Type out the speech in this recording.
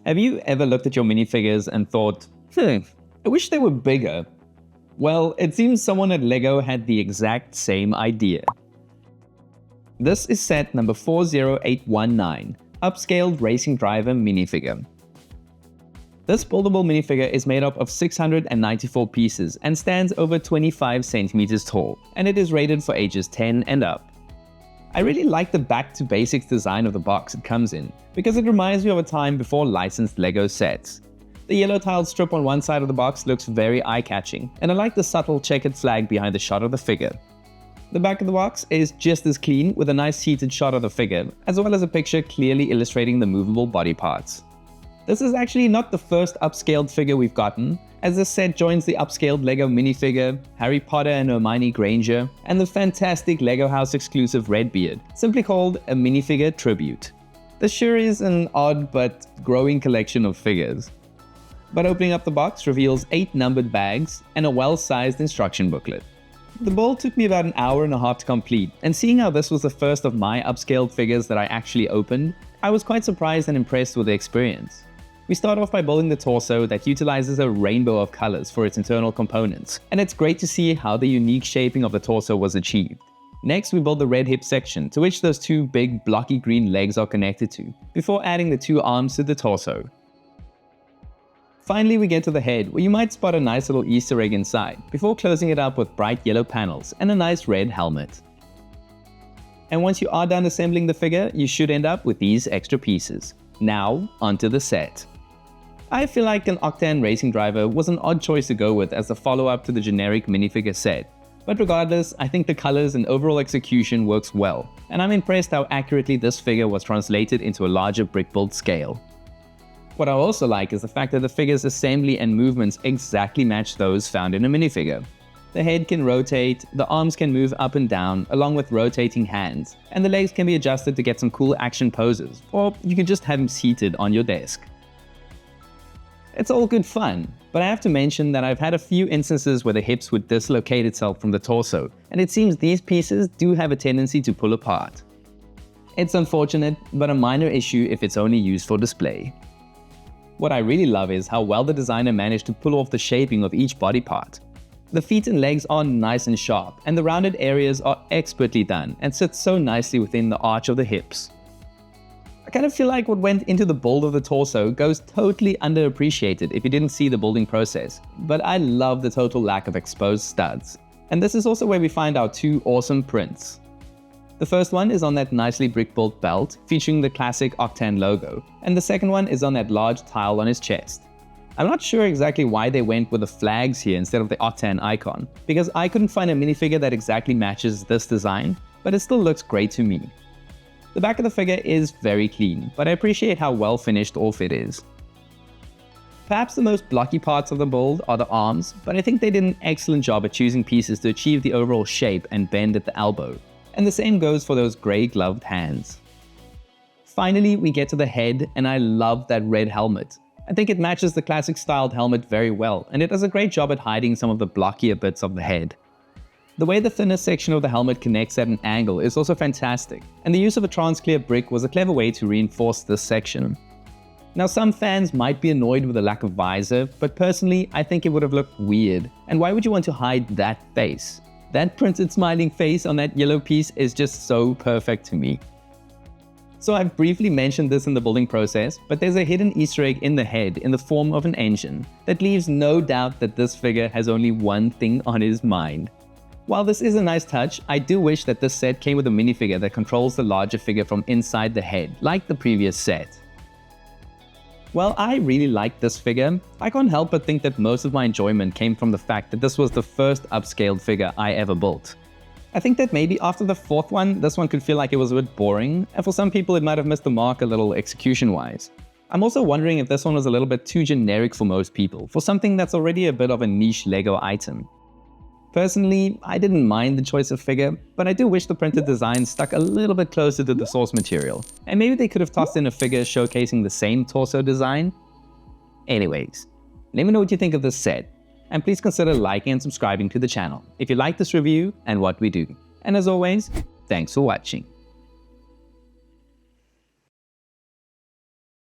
Have you ever looked at your minifigures and thought, I wish they were bigger? Well, it seems someone at LEGO had the exact same idea. This is set number 40819, Up-Scaled Racing Driver Minifigure. This buildable minifigure is made up of 694 pieces and stands over 25 centimeters tall, and it is rated for ages 10 and up. I really like the back-to-basics design of the box it comes in, because it reminds me of a time before licensed LEGO sets. The yellow tiled strip on one side of the box looks very eye-catching, and I like the subtle checkered flag behind the shot of the figure. The back of the box is just as clean, with a nice seated shot of the figure, as well as a picture clearly illustrating the movable body parts. This is actually not the first upscaled figure we've gotten, as this set joins the upscaled LEGO Minifigure, Harry Potter and Hermione Granger, and the fantastic LEGO House exclusive Redbeard, simply called A Minifigure Tribute. This sure is an odd but growing collection of figures. But opening up the box reveals 8 numbered bags and a well-sized instruction booklet. The build took me about an hour and a half to complete, and seeing how this was the first of my upscaled figures that I actually opened, I was quite surprised and impressed with the experience. We start off by building the torso that utilizes a rainbow of colors for its internal components, and it's great to see how the unique shaping of the torso was achieved. Next, we build the red hip section, to which those 2 big blocky green legs are connected to, before adding the 2 arms to the torso. Finally, we get to the head, where you might spot a nice little Easter egg inside, before closing it up with bright yellow panels and a nice red helmet. And once you are done assembling the figure, you should end up with these extra pieces. Now, onto the set. I feel like an Octane Racing Driver was an odd choice to go with as a follow-up to the generic minifigure set, but regardless, I think the colors and overall execution works well, and I'm impressed how accurately this figure was translated into a larger brick build scale. What I also like is the fact that the figure's assembly and movements exactly match those found in a minifigure. The head can rotate, the arms can move up and down along with rotating hands, and the legs can be adjusted to get some cool action poses, or you can just have him seated on your desk. It's all good fun, but I have to mention that I've had a few instances where the hips would dislocate itself from the torso, and it seems these pieces do have a tendency to pull apart. It's unfortunate, but a minor issue if it's only used for display. What I really love is how well the designer managed to pull off the shaping of each body part. The feet and legs are nice and sharp, and the rounded areas are expertly done and sit so nicely within the arch of the hips. I kind of feel like what went into the build of the torso goes totally underappreciated if you didn't see the building process, but I love the total lack of exposed studs. And this is also where we find our 2 awesome prints. The first one is on that nicely brick-built belt featuring the classic Octane logo, and the second one is on that large tile on his chest. I'm not sure exactly why they went with the flags here instead of the Octane icon, because I couldn't find a minifigure that exactly matches this design, but it still looks great to me. The back of the figure is very clean, but I appreciate how well finished off it is. Perhaps the most blocky parts of the build are the arms, but I think they did an excellent job at choosing pieces to achieve the overall shape and bend at the elbow, and the same goes for those grey gloved hands. Finally, we get to the head, and I love that red helmet. I think it matches the classic styled helmet very well, and it does a great job at hiding some of the blockier bits of the head. The way the thinner section of the helmet connects at an angle is also fantastic, and the use of a trans-clear brick was a clever way to reinforce this section. Now, some fans might be annoyed with the lack of visor, but personally I think it would have looked weird, and why would you want to hide that face? That printed smiling face on that yellow piece is just so perfect to me. So I've briefly mentioned this in the building process, but there's a hidden Easter egg in the head in the form of an engine that leaves no doubt that this figure has only one thing on his mind. While this is a nice touch, I do wish that this set came with a minifigure that controls the larger figure from inside the head, like the previous set. While I really liked this figure, I can't help but think that most of my enjoyment came from the fact that this was the first upscaled figure I ever built. I think that maybe after the 4th one, this one could feel like it was a bit boring, and for some people it might have missed the mark a little execution-wise. I'm also wondering if this one was a little bit too generic for most people, for something that's already a bit of a niche LEGO item. Personally, I didn't mind the choice of figure, but I do wish the printed design stuck a little bit closer to the source material, and maybe they could have tossed in a figure showcasing the same torso design. Anyways, let me know what you think of this set, and please consider liking and subscribing to the channel if you like this review and what we do. And as always, thanks for watching.